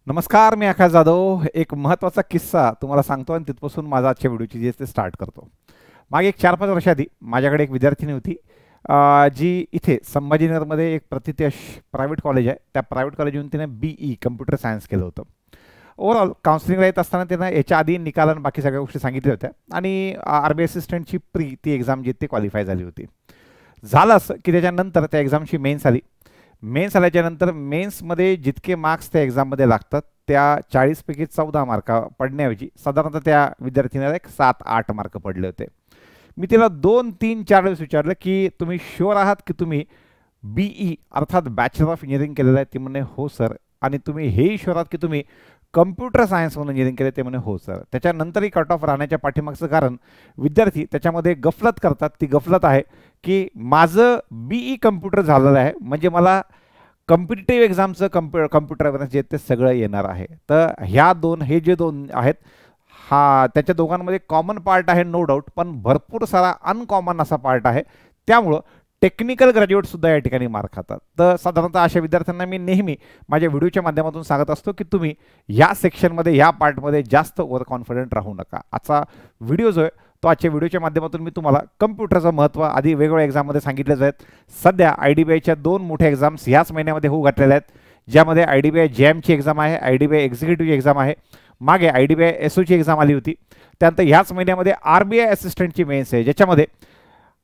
नमस्कार, मी आकाश जाधव. एक महत्त्वाचा किस्सा तुम्हाला सांगतो आणि तिथपासून माझा आजच्या व्हिडिओची जे ते स्टार्ट करतो. मागे एक 4-5 वर्षाआधी माझ्याकडे एक विद्यार्थिनी होती, जी इथे संभाजीनगरमध्ये एक प्रतिथयश प्रायव्हेट कॉलेज आहे. त्या प्रायव्हेट कॉलेजमधून तिने BE कम्प्युटर सायन्स केलं होतं. ओव्हरऑल काउन्सिलिंगला येत असताना तिनं याच्या आधी निकाल आणि बाकी सगळ्या गोष्टी सांगितल्या होत्या आणि आर्मी असिस्टंटची ती एक्झाम जी ती क्वालिफाय झाली होती. झालं असं की त्याच्यानंतर त्या एक्झामची मेन्स आली. मेन्स आल्याच्यानंतर मेन्समध्ये जितके मार्क्स त्या एक्झाममध्ये लागतात त्या 40 पैकी 14 मार्क पडण्याऐवजी साधारणतः त्या विद्यार्थीला एक 7-8 मार्क पडले होते. मी तिला 2-3-4 वेळेस विचारलं की तुम्ही शुअर आहात की तुम्ही BE अर्थात बॅचलर ऑफ इंजिनिअरिंग केलेलं आहे? ती म्हणे हो सर. आणि तुम्ही हेही शुअर आहात की तुम्ही कम्प्युटर सायन्समधून इंजिनिअरिंग केले? ते म्हणे हो सर. त्याच्यानंतरही कट ऑफ राहण्याच्या पाठीमागचं कारण विद्यार्थी त्याच्यामध्ये गफलत करतात. ती गफलत आहे की माझं BE कम्प्युटर झालेलं आहे म्हणजे मला कॉम्पिटिटिव्ह एक्झामचं कम्प्युटर अवेअरनेस जे ते सगळं येणार आहे. तर हे जे दोन आहेत, त्याच्या दोघांमध्ये कॉमन पार्ट आहे नो डाऊट, पण भरपूर सारा अनकॉमन असा पार्ट आहे. त्यामुळं टेक्निकल ग्रॅज्युएटसुद्धा या ठिकाणी मार्क खातात. तर साधारणतः अशा विद्यार्थ्यांना मी नेहमी माझ्या व्हिडिओच्या माध्यमातून सांगत असतो की तुम्ही या सेक्शनमध्ये या पार्टमध्ये जास्त ओव्हर कॉन्फिडंट राहू नका. आजचा व्हिडिओ जो आहे तो आजच्या व्हिडिओच्या माध्यमातून मी तुम्हाला कम्प्युटरचं महत्त्व आधी वेगवेगळ्या एक्झाममध्ये सांगितलेच आहेत. सध्या IDBIच्या 2 मोठ्या एक्झाम्स ह्याच महिन्यामध्ये होऊ घातलेल्या आहेत, ज्यामध्ये IDBI JAMची एक्झाम आहे, IDBI एक्झिक्युटिव्ह एक्झाम आहे. मागे IDBI SOची एक्झाम आली होती. त्यानंतर ह्याच महिन्यामध्ये RBI असिस्टंटची मेन्स आहे, ज्याच्यामध्ये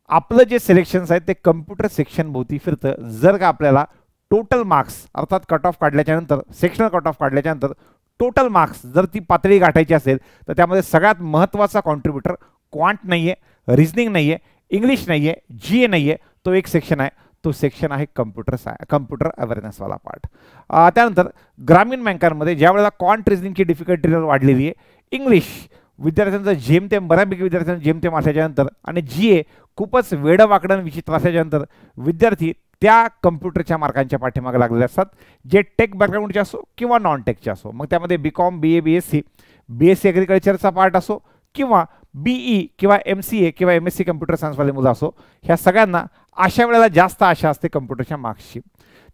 आपलं जे सिलेक्शन्स आहेत ते कम्प्युटर सेक्शन भोवती फिरतं. जर का आपल्याला टोटल मार्क्स अर्थात कट ऑफ काढल्याच्यानंतर सेक्शनल कट ऑफ काढल्याच्यानंतर टोटल मार्क्स जर ती पातळी गाठायची असेल तर त्यामध्ये सगळ्यात महत्त्वाचा कॉन्ट्रीब्युटर क्वांट नाही आहे, रिझनिंग नाही आहे, इंग्लिश नाही आहे, GA नाही आहे. तो एक सेक्शन आहे, तो सेक्शन आहे कम्प्युटर अवेअरनेसवाला पार्ट. त्यानंतर ग्रामीण बँकांमध्ये ज्या वेळेला क्वांट रिझनिंगची डिफिकल्टी वाढलेली आहे, इंग्लिश विद्यार्थ्यांचं जेमतेम बऱ्यापैकी विद्यार्थ्यांचं जेमतेम असल्याच्यानंतर आणि GA खूपच वेडवाकडं विचित्र असल्याच्यानंतर विद्यार्थी त्या कम्प्युटरच्या मार्कांच्या पाठीमागे लागलेले असतात, जे टेक बॅकग्राऊंडचे असो किंवा नॉन टेकचे असो. मग त्यामध्ये BCom, BA, BSc ॲग्रिकल्चरचा पार्ट असो किंवा BE किंवा MCA किंवा MSc कम्प्युटर सायन्सवाले मुलं असो, ह्या सगळ्यांना अशा वेळेला जास्त आशा असते कम्प्युटरच्या मार्क्सची.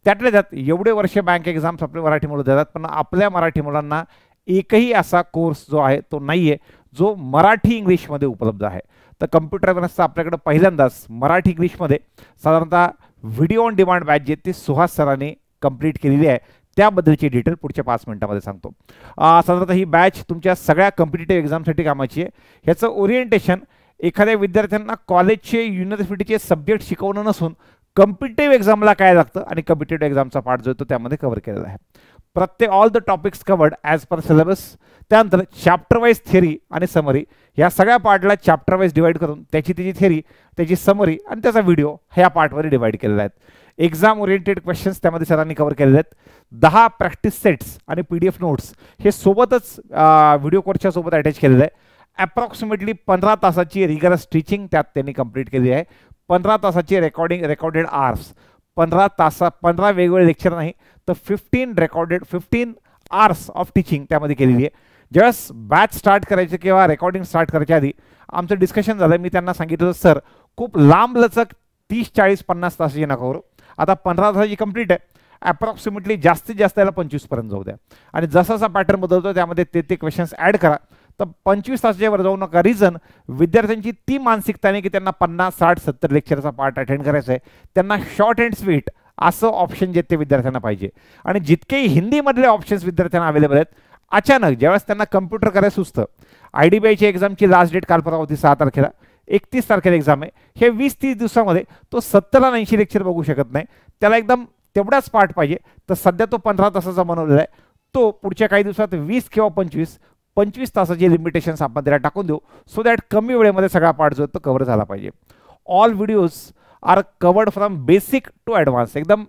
त्यातल्या त्यात एवढे वर्ष बँक एक्झाम्स आपले मराठी मुलं देतात, पण आपल्या मराठी मुलांना एकही असा कोर्स जो आहे तो नाही आहे जो मराठी इंग्लिशमध्ये उपलब्ध आहे. तर कम्प्युटर अवेअरनेसचा आपल्याकडे पहिल्यांदाच मराठी इंग्लिशमध्ये साधारणतः व्हिडिओ ऑन डिमांड बॅच जे ती सुहास सरांनी कंप्लीट केलेली आहे, त्याबद्दलची डिटेल पुढच्या 5 मिनिटांमध्ये सांगतो. साधारणतः ही बॅच तुमच्या सगळ्या कॉम्पिटिटिव्ह एक्झामसाठी कामाची आहे. ह्याचं ओरिएंटेशन एखाद्या विद्यार्थ्यांना कॉलेजचे युनिव्हर्सिटीचे सब्जेक्ट शिकवणं नसून कॉम्पिटिटिव्ह एक्झामला काय लागतं आणि कॉम्पिटिटिव्ह एक्झामचा पार्ट जो तो त्यामध्ये कव्हर केलेला आहे. प्रत्येक all the topics covered as per syllabus. त्यानंतर चॅप्टर वाईज थेरी आणि समरी, या सगळ्या पार्टला चॅप्टर वाईज डिवाईड करून त्याची थेरी, त्याची समरी आणि त्याचा व्हिडिओ ह्या पार्टमध्ये डिवाईड केलेला आहे. एक्झाम ओरिएंटेड क्वेश्चन्स त्यामध्ये सरांनी कव्हर केलेले आहेत. 10 प्रॅक्टिस सेट्स आणि PDF नोट्स हे सोबतच व्हिडिओ कोर्सच्या सोबत अटॅच केलेलं आहे. अप्रॉक्सिमेटली 15 तासाची रिगरस टीचिंग त्यात त्यांनी कंप्लीट केली आहे. 15 तासाची रेकॉर्डेड आवर्स, 15 वेगवेगळे लेक्चर नाही तर 15 आवर्स ऑफ टीचिंग त्यामध्ये केलेली आहे. ज्यावेळेस बॅच स्टार्ट करायचे किंवा रेकॉर्डिंग स्टार्ट करायच्या आधी आमचं डिस्कशन झालं. मी त्यांना सांगितलं सर खूप लांब लचक 30, 40, 50 तासाची नका करू. आता 15 तासाची कंप्लीट आहे, अप्रॉक्सिमेटली जास्तीत जास्त याला 25 पर्यंत जाऊ द्या. आणि जसा जसा पॅटर्न बदलतो त्यामध्ये ते क्वेश्चन्स ॲड करा. तर 25 तासाच्या वर जाऊ नका. रिझन विद्यार्थ्यांची ती मानसिकता नाही की त्यांना 50, 60, 70 लेक्चरचा पार्ट अटेंड करायचा आहे. त्यांना शॉर्ट अँड स्वीट असं ऑप्शन जे ते विद्यार्थ्यांना पाहिजे. आणि जितकेही हिंदीमधले ऑप्शन्स विद्यार्थ्यांना अवेलेबल आहेत, अचानक ज्यावेळेस त्यांना कम्प्युटर करायला सुचतं, IDBIची एक्झामची लास्ट डेट काल परवा होती 6 तारखेला, 31 तारखेला एक्झाम आहे. हे 20-30 दिवसामध्ये तो 70-80 लेक्चर बघू शकत नाही. त्याला एकदम तेवढाच पार्ट पाहिजे. तर सध्या तो 15 तासाचा बनवलेला आहे. तो पुढच्या काही दिवसात 20 किंवा 25 तासाचे लिमिटेशन्स आपण त्याला टाकून देऊ, सो दॅट कमी वेळेमध्ये सगळा पार्ट जो तो कव्हर झाला पाहिजे. All videos are covered from basic to advance. एकदम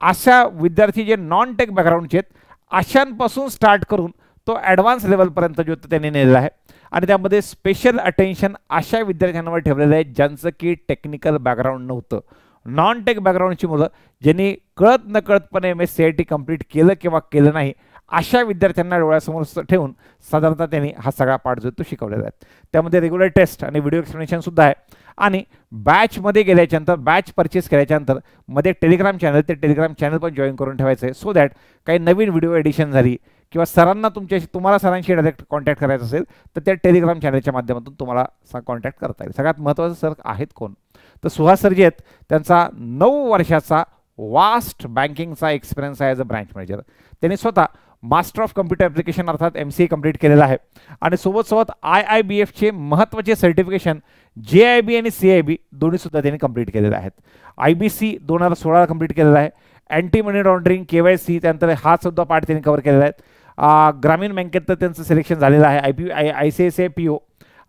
अशा विद्यार्थी जे नॉन टेक बॅकग्राऊंडचे आहेत अशांपासून स्टार्ट करून तो ॲडव्हान्स लेवलपर्यंत जो त्यांनी नेलेला आहे. आणि त्यामध्ये स्पेशल अटेन्शन अशा विद्यार्थ्यांवर ठेवलेलं आहे ज्यांचं की टेक्निकल बॅकग्राऊंड नव्हतं. नॉन टेक बॅकग्राऊंडची मुलं ज्यांनी कळत नकळतपणे MSc कंप्लीट केलं किंवा केलं नाही, अशा विद्यार्थ्यांना डोळ्यासमोर ठेवून साधारणतः त्यांनी हा सगळा पार्ट जो तो शिकवलेला आहे. त्यामध्ये रेग्युलर टेस्ट आणि व्हिडिओ एक्सप्लेनेशनसुद्धा आहे. आणि बॅचमध्ये गेल्याच्यानंतर बॅच परचेस केल्याच्यानंतर मध्ये टेलिग्राम चॅनल, ते टेलिग्राम चॅनल पण जॉईन करून ठेवायचं आहे, सो दॅट काही नवीन व्हिडिओ एडिशन झाली किंवा सरांना तुम्हाला सरांशी डायरेक्ट कॉन्टॅक्ट करायचं असेल तर त्या टेलिग्राम चॅनलच्या माध्यमातून तुम्हाला कॉन्टॅक्ट करता येईल. सगळ्यात महत्त्वाचं सर आहेत कोण, तर सुहास सर जे आहेत त्यांचा 9 वर्षाचा वास्ट बँकिंगचा एक्सपिरियन्स आहे ॲज अ ब्रँच मॅनेजर. त्यांनी स्वतः मास्टर ऑफ कम्प्युटर ॲप्लिकेशन अर्थात MCA कंप्लीट केलेला आहे आणि सोबत IIBFचे महत्त्वाचे सर्टिफिकेशन JIB आणि CIB दोन्हीसुद्धा त्यांनी कंप्लीट केलेले आहेत. IBC 2016 कंप्लीट केलेला आहे. अँटी मनी लॉन्ड्रिंग KYC त्यानंतर हा सुद्धा पार्ट त्यांनी कव्हर केलेला आहे. ग्रामीण बँकेत तर त्यांचं सिलेक्शन झालेलं आहे. ICICI PO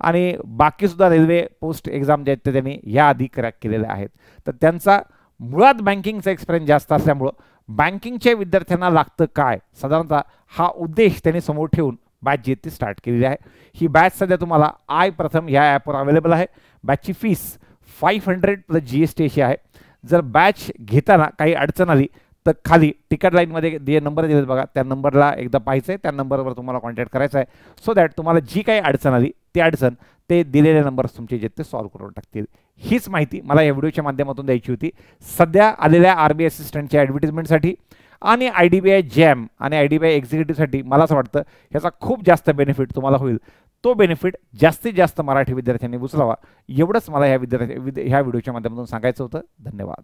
आणि बाकीसुद्धा रेल्वे पोस्ट एक्झाम जे आहेत ते त्यांनी याआधी क्रॅक केलेले आहेत. तर त्यांचा मुळात बँकिंगचा एक्सपिरियन्स जास्त असल्यामुळं बँकिंगच्या विद्यार्थ्यांना लागतं काय साधारणतः हा उद्देश त्यांनी समोर ठेवून बॅच जी ती स्टार्ट केलेली आहे. ही बॅच सध्या तुम्हाला प्रथम या ॲपवर अवेलेबल आहे. बॅचची फीस 500 प्लस GST अशी आहे. जर बॅच घेताना काही अडचण आली तर खाली तिकीट लाईनमध्ये जे नंबर दिलेत बघा त्या नंबरला एकदा पाहायचं आहे, त्या नंबरवर तुम्हाला कॉन्टॅक्ट करायचा आहे. सो दॅट तुम्हाला जी काही अडचण आली ती अडचण ते दिलेले नंबर्स तुमचे जे ते सॉल्व्ह करून टाकतील. हीच माहिती मला या व्हिडिओच्या माध्यमातून द्यायची होती. सध्या आलेल्या RBI असिस्टंटच्या ॲडव्हर्टिजमेंटसाठी आणि IDBI JAM आणि IDBI एक्झिक्युटिव्हसाठी मला असं वाटतं ह्याचा खूप जास्त बेनिफिट तुम्हाला होईल. तो बेनिफिट जास्तीत जास्त मराठी विद्यार्थ्यांनी उचलावा एवढंच मला ह्या व्हिडिओच्या माध्यमातून सांगायचं होतं. धन्यवाद.